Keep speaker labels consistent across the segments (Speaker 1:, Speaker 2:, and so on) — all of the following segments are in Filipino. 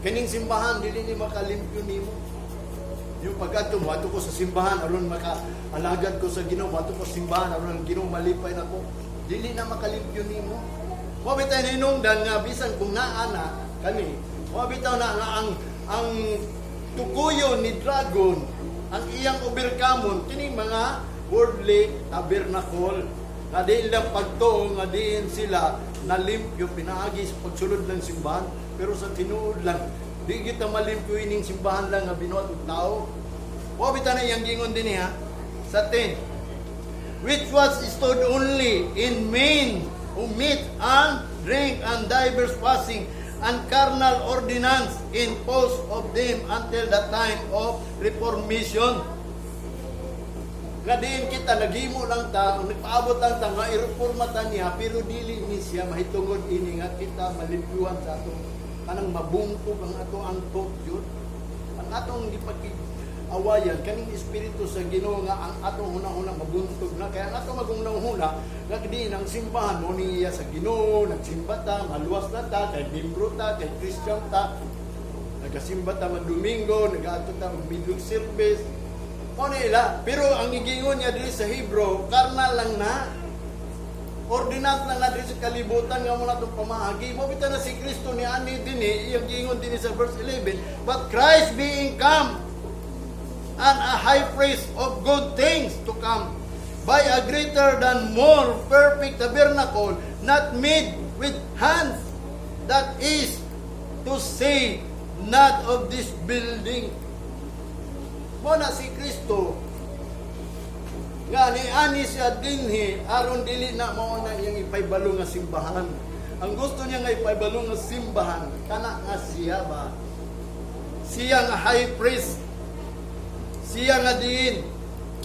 Speaker 1: Kining simbahan dili ni makalimpyo nimo. Yung pagkadto mo ato ko sa simbahan aron makaalagad ko sa Ginoo, ato ko sa simbahan aron Ginoo malipay nako. Dili na makalimpyo nimo. Mo bitay na inungdan nga bisan kung naa na kami. Mo bitaw na nga ang tukuyo ni dragon, ang iyang overcome kining mga worldly tabernacle nga diin lang pagtuo nga diin sila nalimpyo pinaagi sa pagsulod ng simbahan, pero sa tinuod lang di kita malimpyo ining simbahan lang nga binuhat og tao. Wa bitaw na iyang gingon dinhi ha sa 10, which was stood only in meat and drink and divers fasting and carnal ordinance imposed of them until the time of Reformation. Nga diin kita, naghimo lang ta, nagpaabot lang ta, nga ireforma ta niya, pero dili ni siya mahitungod ini nga kita malimpyuhan sa atong kanang mabungkog ang ato ang yun. Ang atong gipag-awayan, kaning espiritu sa Ginoo nga ang atong hunang-hunang mabuntog na, kaya ang atong magunang-huna, nga diin ang simbahan mo niya sa Ginoo, nagsimba ta, maluwas na ta, kay membro ta, kay Christian ta, nagasimba ta man Domingo, nag-ato ta midweek service, o nila, pero ang igingon niya dito sa Hebrew, karnal lang na, ordinance lang na dito sa kalibutan nga muna itong pamahagi. Mabita na si Kristo ni ani din iyang gingon din sa verse 11, but Christ being come, and a high priest of good things to come, by a greater than more perfect tabernacle, not made with hands, that is to say, not of this building. Muna si Kristo nga ni ani siya dinhi aron dili na mao na iyang ipaybalo nga simbahan. Ang gusto niya nga ipaybalo nga simbahan kana nga siya ba, siya nga high priest, siya nga diin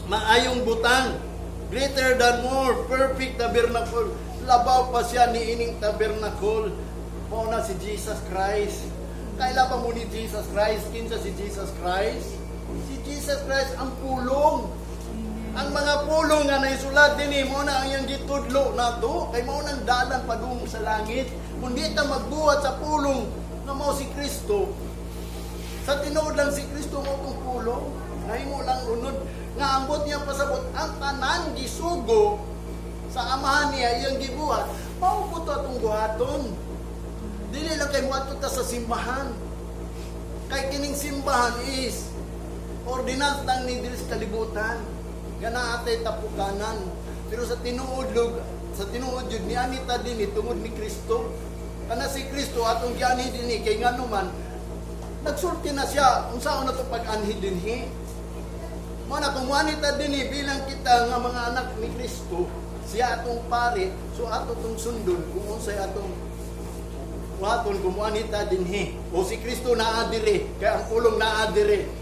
Speaker 1: maayong butang, greater than more perfect tabernacle, labaw pa siya ni ining tabernacle. Mao na si Jesus Christ. Kaila pa mo ni Jesus Christ? Kinsa si Jesus Christ? Si Jesus Christ ang pulong. Ang mga pulong nga naisulat din mo na ang iyang gitudlo na to, kay mao nang dalan padung sa langit. Kundi ta magbuhat sa pulong nga mao si Kristo. Sa tinuod lang si Kristo mo tong pulong, nahimo lang unod nga ambot niya pasabot ang tanan gisugo sa amahan niya iyang gibuhat. Mao ko to atong buhaton. Dili lang kay muadto ta sa simbahan. Kay kining simbahan is ordinance lang ni diri sa kalibutan. Gana atay tapukanan. Pero sa tinuod jud ni anita dinhi tungod ni Kristo. Kana si Kristo atong gianhi dinhi kay ngano man nagsulti na siya unsaon na to pag-anhi dinhi. Mo na kung anita dinhi bilang kita nga mga anak ni Kristo, siya atong pare, so ato tong sundon kung unsay atong waton kumuanita dinhi. O si Kristo naa diri kay ang pulong naa diri.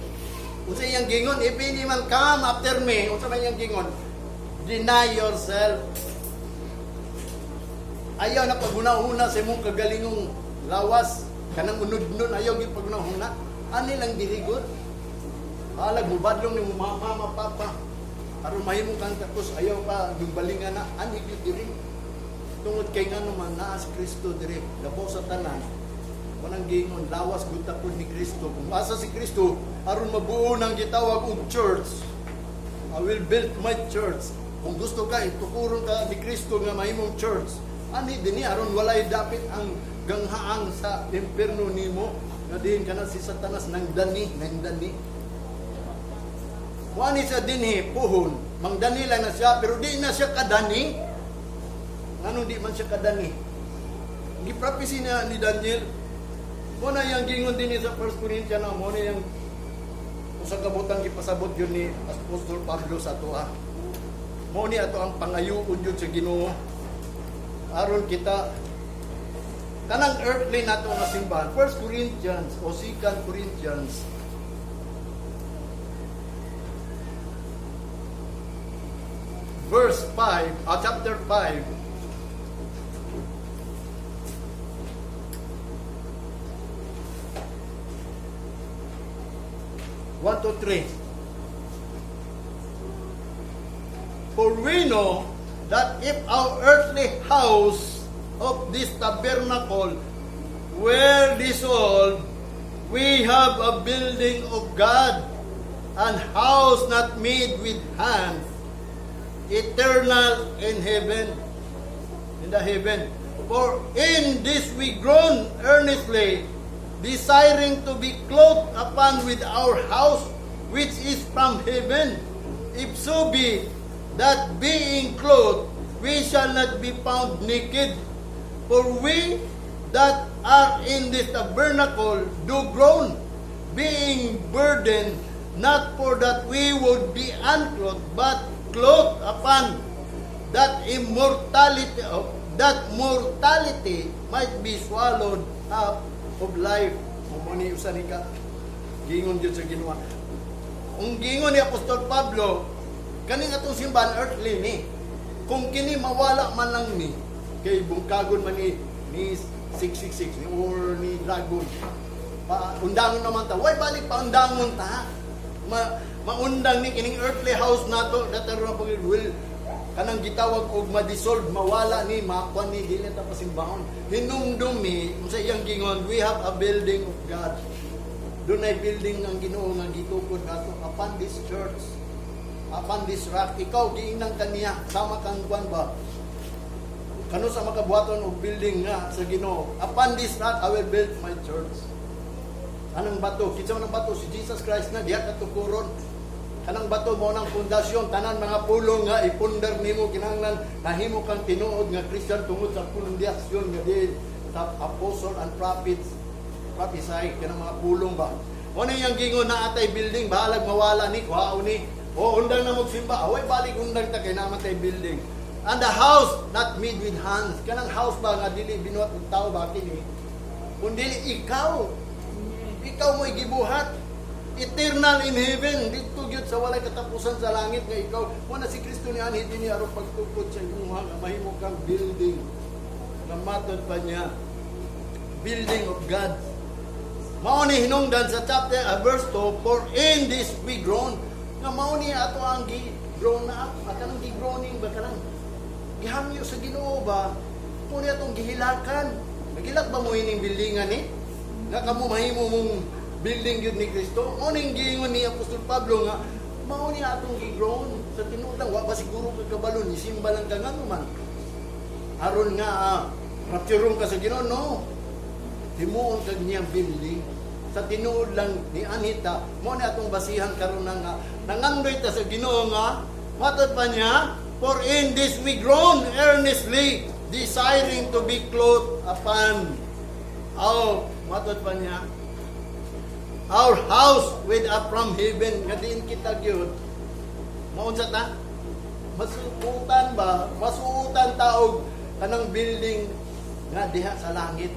Speaker 1: Unsa iyang gingon, if any man come after me, unsa man iyang gingon? Deny yourself. Ayaw na paghuna-huna sa imong kagalingong lawas, kanang unod-unod, ayaw gyud paghuna-huna. Ani lang diri gud. Alag mo badlong ni mama, papa. Aron mahimo kang tapos ayaw pa yung balingan na ani gyud diri. Tungod kay ngano man naa si Kristo diri, labaw sa tanan. Kanang gingon lawas gud tapod ni Kristo. Kung asa si Kristo aron mabuo nang gitawag og church. I will build my church. Kung gusto ka itukuron ka ni Kristo nga mahimong church, ani dinhi aron walay dapit ang ganghaang sa impierno nimo nga diin kana si Satanas nang dani. Wani sa dinhi puhon, mangdani lang na siya pero di na siya kadani. Ngano di man siya kadani? Giprapisi na ni Daniel. Mo na yang gingon din sa 1 Corinthians na mo na yang usa ka butang gipasabot yun ni Apostol Pablo sa ato mo ni ato ang pangayuon yun sa Ginoo aron kita kanang earthly nato nga simbahan. 1 Corinthians o 2 Corinthians verse 5 chapter 5 1 to 3. For we know that if our earthly house of this tabernacle were dissolved, we have a building of God, an house not made with hands, eternal in heaven, in the heaven. For in this we groan earnestly, desiring to be clothed upon with our house, which is from heaven. If so be that being clothed, we shall not be found naked. For we that are in this tabernacle do groan, being burdened, not for that we would be unclothed, but clothed upon, that mortality might be swallowed up of life. Mumuni usan ka gingon gyud sa Ginoo. Ang gingon ni Apostol Pablo, kaning atong simbahan earthly ni, kung kini mawala man lang ni, kay bungkagon man ni 666 ni or ni Dragon, undangon naman ta, why balik pa undangon ta? Maundang ni kining earthly house nato dataro na pag will kanang gitawag og ma-dissolve, mawala ni, makuan ni, dili ta pasimbahon. Hinumdum ni unsa iyang gingon, we have a building of God. Doon ay building ang Ginoo nga gitukod nato upon this church, upon this rock. Ikaw giingnan kaniya sama kang kuan ba? Kano sa makabuhaton og building nga sa Ginoo. Upon this rock I will build my church. Anong bato? Kinsa man ang bato? Si Jesus Christ na diha katukuron. Kanang bato mo ng pundasyon, tanan mga pulong nga ipundar nimo kinahanglan nahimo kang tinuod nga Christian tungod sa pundasyon nga di sa apostle and prophets, prophesy kanang mga pulong ba. Mo na yang gingon na atay building bahalag mawala ni kuhaon ni. O undang na magsimba, away balik undang ta kay namatay building. And the house not made with hands. Kanang house ba nga dili binuhat og tao ba kini? Kundi ikaw mo gibuhat. Eternal in heaven, dito gyud sa walay katapusan sa langit nga ikaw. Mo na si Kristo ni anhi dinhi aron pagtukod sa imong nga mahimo kang building. Nga matod pa niya, building of God. Mao ni hinungdan sa chapter verse 2, for in this we groan. Nga mao ni ato ang gi-groan na at kanang gi-groaning ba kanang gihangyo sa Ginoo ba? Mo ni atong gihilakan. Nagilak ba mo ining buildingan ni? Nga kamo mahimo mong building yun ni Kristo. Mao ning giingon ni Apostol Pablo nga mao ni atong gi-groan sa tinuod lang wa ba siguro kagkabalon isimba lang ka ngano man aron nga rapturong ka sa Ginoo. No, timuon kag niyang building sa tinuod lang ni anita. Mao ni atong basihan karon nga nangandoy ta sa Ginoo nga matod pa niya, for in this we groan earnestly, desiring to be clothed upon matod pa niya, our house with up from heaven. Nga din kita gyud maunsa ta masuutan ba, masuutan taog kanang building nga diha sa langit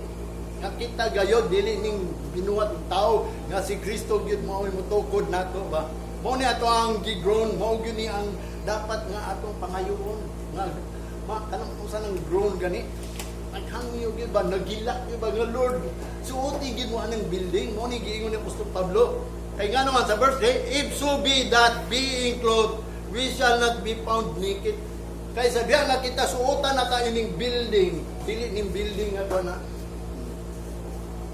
Speaker 1: nga kita gayod dili ning binuhat og tao nga si Kristo gyud mao motukod nato ba. Mao ni ato ang gigroan, mao gyud ni ang dapat nga atong pangayoon nga kanang usa nang groan gani naghangyo gyud ba, nagilak gyud ba nga Lord suoti gyud mo anang building. Mo ni giingon ni Apostol Pablo kay nga naman sa verse 8, if so be that being clothed we shall not be found naked. Kay sabihan na kita suotan na ta ining building, dili ning building nga na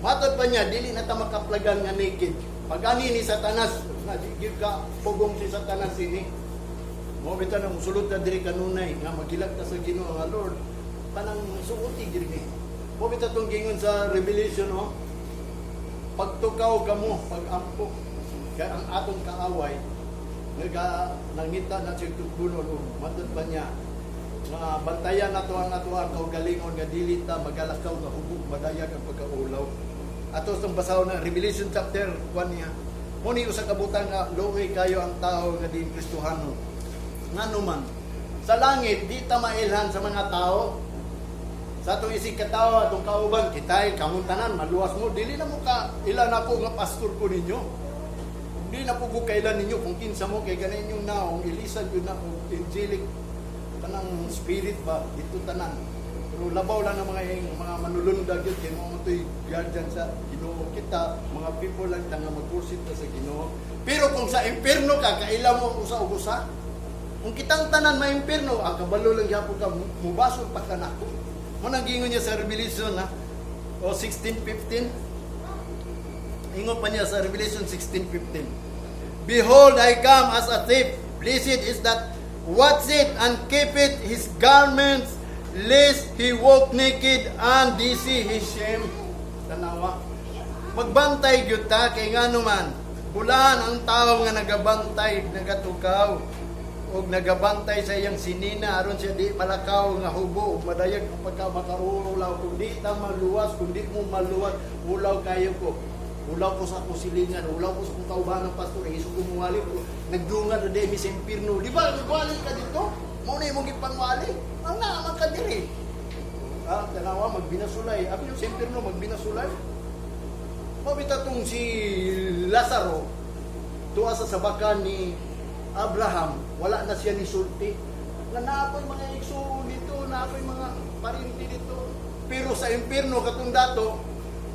Speaker 1: matod pa niya, dili na ta makaplagan nga naked. Pag ani ni Satanas na gyud ka pugong si Satanas ini mo bitaw na musulod ta diri kanunay nga magilak ta sa Ginoo nga Lord panang suoti diri ni. Mo bitaw tong gingon sa Revelation pagtukaw kamo, pagampo kay ang atong kaaway nangita na siya tubunon matod pa niya nga bantayan nato ang kaugalingon nga dili ta magalakaw nga hubog madayag ang pagkaulaw. Ato sa basahon na Revelation chapter 1 niya mo ni usa ka butang nga luoy kayo ang tao nga din Kristohano. Ngano man sa langit di ta mailhan sa mga tao. Sa atong isig katawo, atong kauban, kitay, kamuntanan, maluwas mo, dili na mo ka, ilan ako nga pastor ko ninyo. Hindi na po ko kailan ninyo, kung kinsa mo, kay ganin yung naong, ilisad yun na, angelic, kanang spirit ba, dito tanan. Pero labaw lang ng mga manulundag yun, kaya mo ito'y guardian sa Ginoo kita, mga people lang nga magkursit na sa Ginoo. Pero kung sa impierno ka, kailan mo usa-usa, kung kitang tanan may impierno, kabalo lang yapon ka, mubasol pa ka na ako. Munang gingon niya sa Revelation o 16:15. Ingon pa niya sa Revelation 16:15. Behold, I come as a thief. Blessed is that watcheth and keepeth his garments, lest he walk naked and they see his shame. Tanawa. Magbantay gyud ta kay ngano man bulan ang tao nga nagabantay, nagatukaw og nagabantay sa iyang sinina aron siya di malakaw nga hubo ug madayag ang pagka makaulaw kung di ta maluwas, kung di mo maluwas, ulaw kayo ko. Ulaw ko sa akong silingan, ulaw ko sa akong kaubahan ng pastor, iso ko mawali ko, nagdungan na dahil sa impirno. Di ba, nagwali ka dito? Muna yung mong ipangwali. Ang naman ka diri. Tanawa, magbinasulay. Abi yung sa impirno, magbinasulay. Mabita tong si Lazaro, tuwa sa sabakan ni Abraham, wala na siya ni sulti. Na ako'y mga igsuo dito, na ako'y mga parinti dito. Pero sa impirno, katong dato,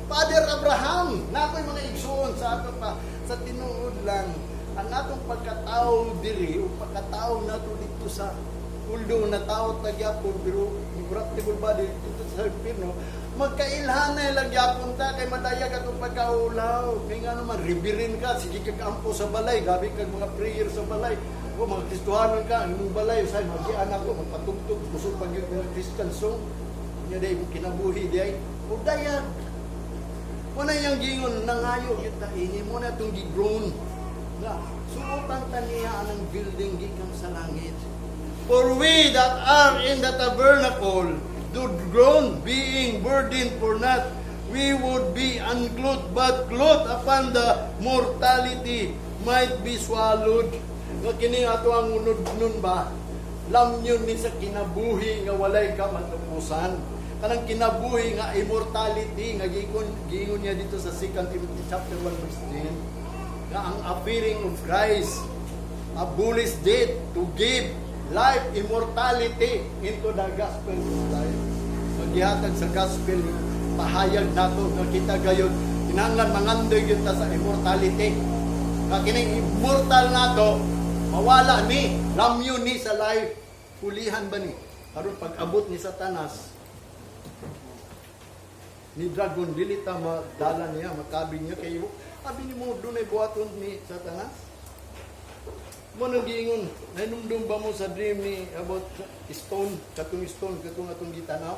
Speaker 1: Father Abraham, na ako'y mga igsuon sa ato pa, sa tinuod lang, ang atong pagkatao diri, o pagkatao nato dito sa uldo na tao tagyapon, pero corruptible body dito sa impirno, magkailhanay lang yapon ta, kay madayag atong pagkaulaw, kay nga naman, ribirin ka, sige kagampo sa balay, gabi kag mga prayer sa balay, o mga Kristohanon ka, ang mong balay, say, mag-ian ako, magpatugtog, gusto pag yung mga Christian song, niya day, kinabuhi day, o dayag, muna yung gingon, nangayo, kita, ini mo na itong gigrown. Suutan taniya ang building gikan sa langit. For we that are in the tabernacle do groan, being burdened for naught. We would be unclothed, but clothed upon the mortality might be swallowed. Nga kini ato ang unod nun ba? Lamyon ni sa kinabuhi nga walay ka matupusan. Kanang kinabuhi nga immortality nga giingon niya dito sa 2 Timothy chapter 1 verse 10 nga ang appearing of Christ abolish death to give life, immortality into the gospel of life. Maghihatag sa gospel pahayag nato nga kita gayon kinahanglan mangandoy gyud ta sa immortality. Nga kining immortal nato mawala ni lamyon ni sa life pulihan ba ni aron pag-abot ni Satanas ni dragon dili ta madala niya makabi niya kayo abi ni mo dunay buhaton ni Satanas mo nang giingon nainumdum ba mo sa dream ni about stone katong atong gitanaw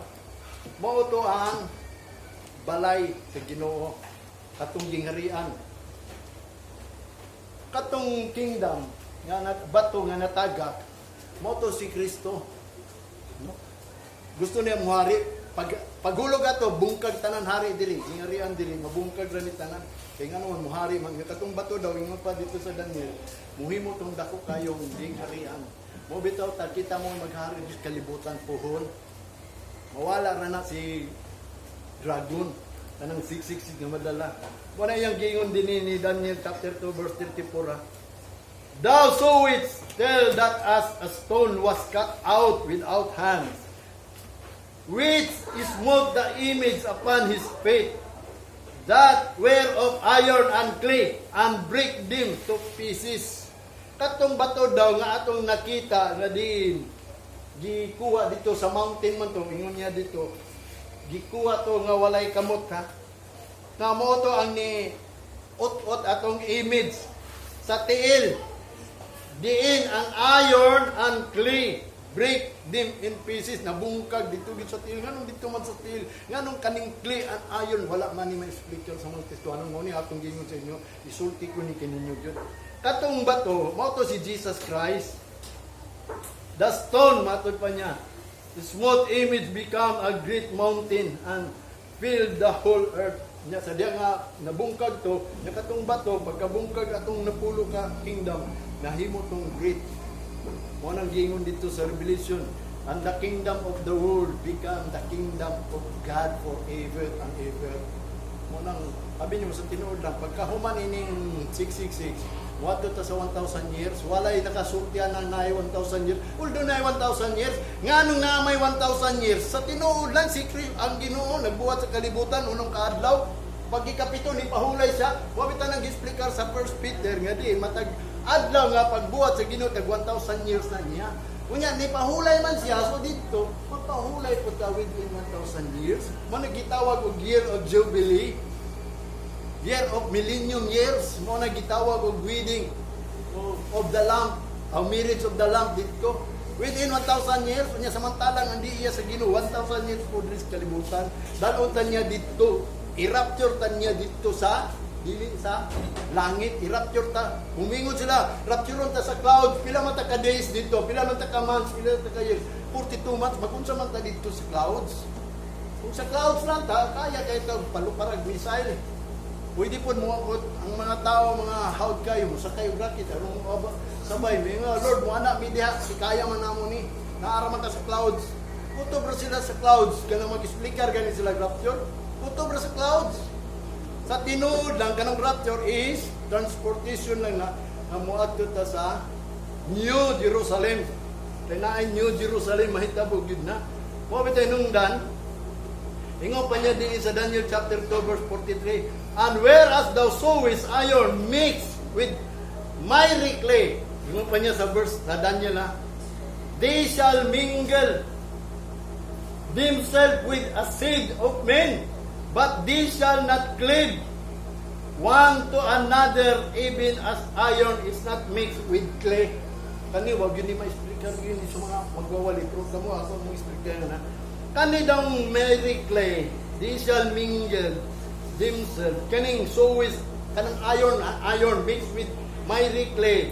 Speaker 1: mao to ang balay sa Ginoo katong gingharian katong kingdom nga bato nga natagak mao to si Kristo no? Gusto niya muhari paghulog ato bungkag tanan hari diri ingarian diri mabungkag ra ni tanan kay ngano muhari man katong bato daw ingon pa dito sa Daniel muhimo tong dako kayo ding harian mo bitaw ta kita mo maghari sa kalibutan pohon mawala ra na si dragon tanang 666 nga madala wala yang giingon din ni Daniel chapter 2 verse 34 thou sawest tell that as a stone was cut out without hands which smote the image upon his faith, that were of iron and clay, and break them to pieces. Katong bato daw nga atong nakita nga din gikuha dito sa mountain man to, ingon niya dito, gikuha to nga walay kamot ha. Nga mo to ang ni ut-ut atong image sa tiil. Diin ang iron and clay break them in pieces, nabungkag dito sa tiil, nganong dito man sa tiil, nganong kaning clay and iron, wala man ni ma-explain sa mga testuanong mo ni atong gingon sa inyo, isulti ko ni kininyo yun. Katong bato, mao to si Jesus Christ, the stone, matod pa niya, the smooth image become a great mountain and filled the whole earth. Nya sa diya nga nabungkag to, nakatong bato, pagkabungkag atong napulo ka kingdom, nahimo tong great. Munang gingon dito sa Revelation, and the kingdom of the world become the kingdom of God forever and ever. Munang, sabi niyo sa tinuod lang, pagkahuman ining 666, wato ta sa 1,000 years, walay nakasultian ng naay 1,000 years, although naay 1,000 years, nga nung na may 1,000 years, sa tinuod lang, si ang Ginoo nagbuhat sa kalibutan, unong kaadlaw, pag ikapito, ni pahulay siya, wabitan nang explicar sa 1 Peter, nga di, matag, adlaw nga pagbuhat sa Ginoo tag 1,000 years na niya. Unya ni pahulay man siya so dito, magpahulay pud ta within 1,000 years. Mo nagitawag og year of jubilee. year of millennium years, mo na gitawag og wedding of the Lamb, ang marriage of the Lamb dito. Within 1,000 years, unya samantalang hindi iya sa Ginoo 1,000 years po diri sa kalibutan. Dalon ta niya dito, i-rapture ta niya dito sa dili sa langit, i-rapture ta. Humingon sila, raptureon ta sa clouds. Pila man ta ka days dito, pila man ta ka months, pila ta ka years. 42 months, magunsa man ta dito sa clouds. Kung sa clouds lang ta, kaya kayo ta paluparag missile. Pwede po mo ang mga tao, mga hawd kayo, sa kayo rocket, anong sabay, mga Lord, mo anak, may diha, si kaya man namo ni, naaraman ka sa clouds. Kutobra sila sa clouds, kaya mag-explicar gani sila rapture. Kutobra sa clouds. Sa tinuod lang, kanang rapture is transportation lang na muadto ta sa New Jerusalem. Kaya na ay New Jerusalem, mahitabog yun na. Mo bitay nungdan, ingo pa niya din sa Daniel chapter 2 verse 43. And whereas thou sowest iron mixed with miry clay, ingo pa niya sa verse na Daniel na, they shall mingle themselves with a seed of men, but they shall not cleave one to another, even as iron is not mixed with clay. Kani, wag yun ni ma-explicar yun sa mga magwawali. Pero kamo ako mag-explicar na. Kani daw miry clay, they shall mingle themselves. Kaning sowis, kanang iron mixed with miry clay.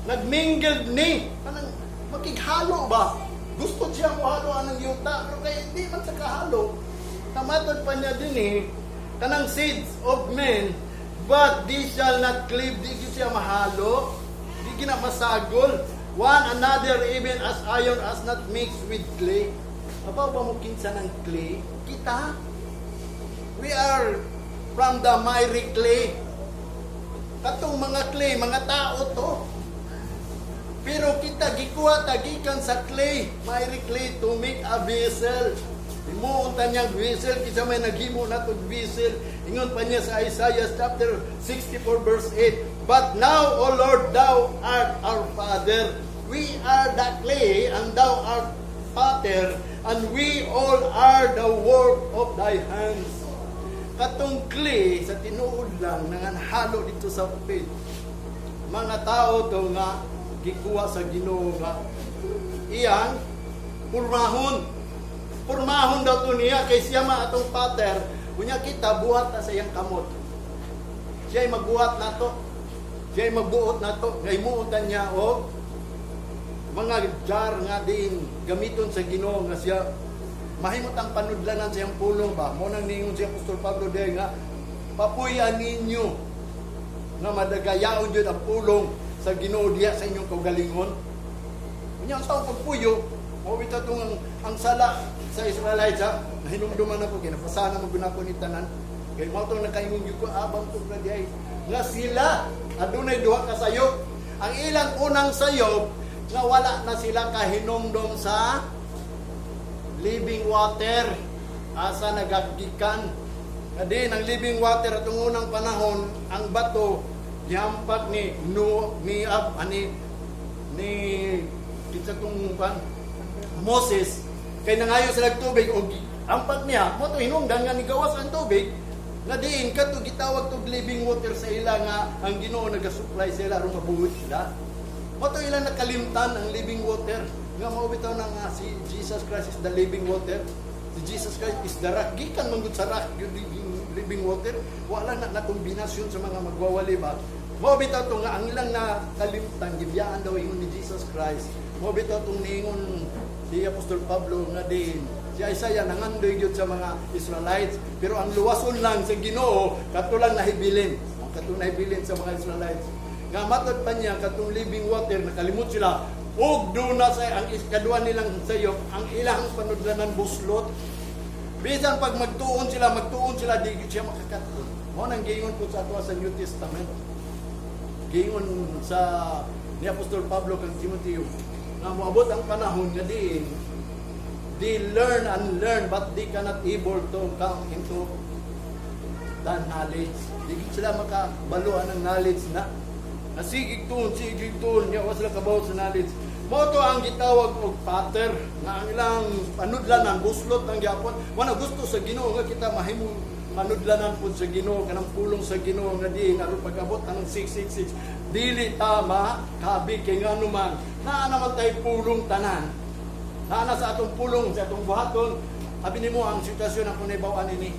Speaker 1: Nagmingled ni, kanang makighalo ba? Gusto siya mo halo anong yuta, pero kaya hindi man sa kahalo. Tamatod pa niya din kanang seeds of men, but they shall not cleave, di siya mahalo, di ginamasagol, one another, even as iron as not mixed with clay. Abaw ba mo kinsa ng clay? Kita, we are from the miry clay. Katong mga clay, mga tao to. Pero kita gikuha tagikan sa clay, miry clay, to make a vessel. Imuon ta niyang vessel, kisa may naghimo na itong vessel. Ingon pa niya sa Isaiah chapter 64 verse 8. But now, O Lord, thou art our Father. We are the clay, and thou art Father, and we all are the work of thy hands. Katong clay, sa tinuod lang, nanganhalo dito sa faith. Mga tao to nga, gikuha sa Ginoo nga iyang purmahon daw to niya kay siya atong pater kunya kita buhat na sa iyang kamot, siya ay magbuhat nato, siya ay magbuot nato, ngay muutan niya o mga jar nga din gamiton sa Ginoo nga siya mahimot ang panudlanan sa iyang pulong ba mo nang ningon si Apostol Pablo day nga papuyan ninyo nga madagayaon jud ang pulong sa Ginoo diya sa inyong kaugalingon. Unya ang taong pagpuyo, mo bitaw tong ang sala sa Israelites ha. Nahinumduman ako kinapasana mo gunako ni tanan. Kay mao tong nakaingon gyud ko abang to na diay. Nga sila adunay duha ka sayop. Ang ilang unang sayop nga wala na sila kahinumdum sa living water asa nagagikan. Kadi ang living water atong unang panahon ang bato yampak ni kita tong Moses kay nangayo sila tubig og ampak niya mo to hinungdan nga ni gawas ang tubig nga diin kadto gitawag tog living water sa ila nga ang Ginoo naga-supply sila aron mabuhit sila. Mo to ila nakalimtan ang living water nga mao bitaw na nga si Jesus Christ is the living water. Si Jesus Christ is the rock. Gikan man gud sa rock yung living water. Wala na kombinasyon sa mga magwawali ba. Mo bitaw to nga ang ilang nakalimtan gibiyaan daw ingon ni Jesus Christ. Mo bitaw tong ningon si Apostol Pablo nga din si Isaiah nangandoy gyud sa mga Israelites pero ang luwason lang sa Ginoo katulang nahibilin sa mga Israelites nga matod pa niya katong living water nakalimot sila ug duna sa ang iskadua nilang sayop ang ilang panudlanan buslot bisan pag magtuon sila di siya makakaton. Mo nang giingon po sa atwa sa New Testament giingon sa ni Apostol Pablo kang Timoteo na moabot ang panahon nga they learn and learn but they cannot able to come into the knowledge. Di sila makabaluan ng knowledge na sigig tuon niya wa sila kabaw sa knowledge. Mo to ang gitawag og pater nga ang ilang panudlan ang buslot ang gyapon wala gusto sa Ginoo nga kita mahimo manudlanan po sa Ginoo, kanang pulong sa Ginoo nga diin aron pag-abot anong 666 dili tama kabi kay nganuman naa naman tay pulong tanan. Naa na sa atong pulong sa atong buhaton. Abi nimo ang sitwasyon ako naibaw-an ini.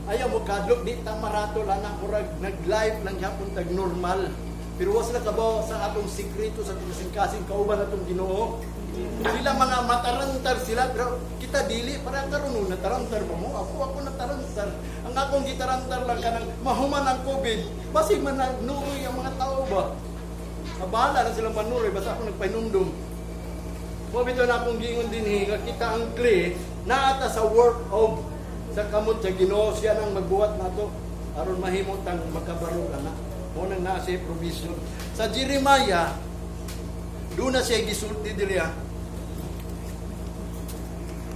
Speaker 1: Ayaw mo kadlok di ta marato lang kurag nag-live lang gyapon tag normal. Pero was na kabaw sa atong sikreto sa kasing-kasing kauban atong Ginoo. Sila mga matarantar sila, pero kita dili para karon natarantar mo. Ako natarantar. Ang akong gitarantar lang kanang mahuman ang COVID. Basig man nuroy ang mga tao ba? Bahala na sila manuroy basta ako nagpainumdum. Mo bitaw na akong giingon dinhi nga kita ang clay naata sa work of sa kamot sa Ginoo siya nang magbuhat nato aron mahimot ang makabaro ana. Mo nang naa siya provision. Sa Jeremiah doon na siya gisulti dili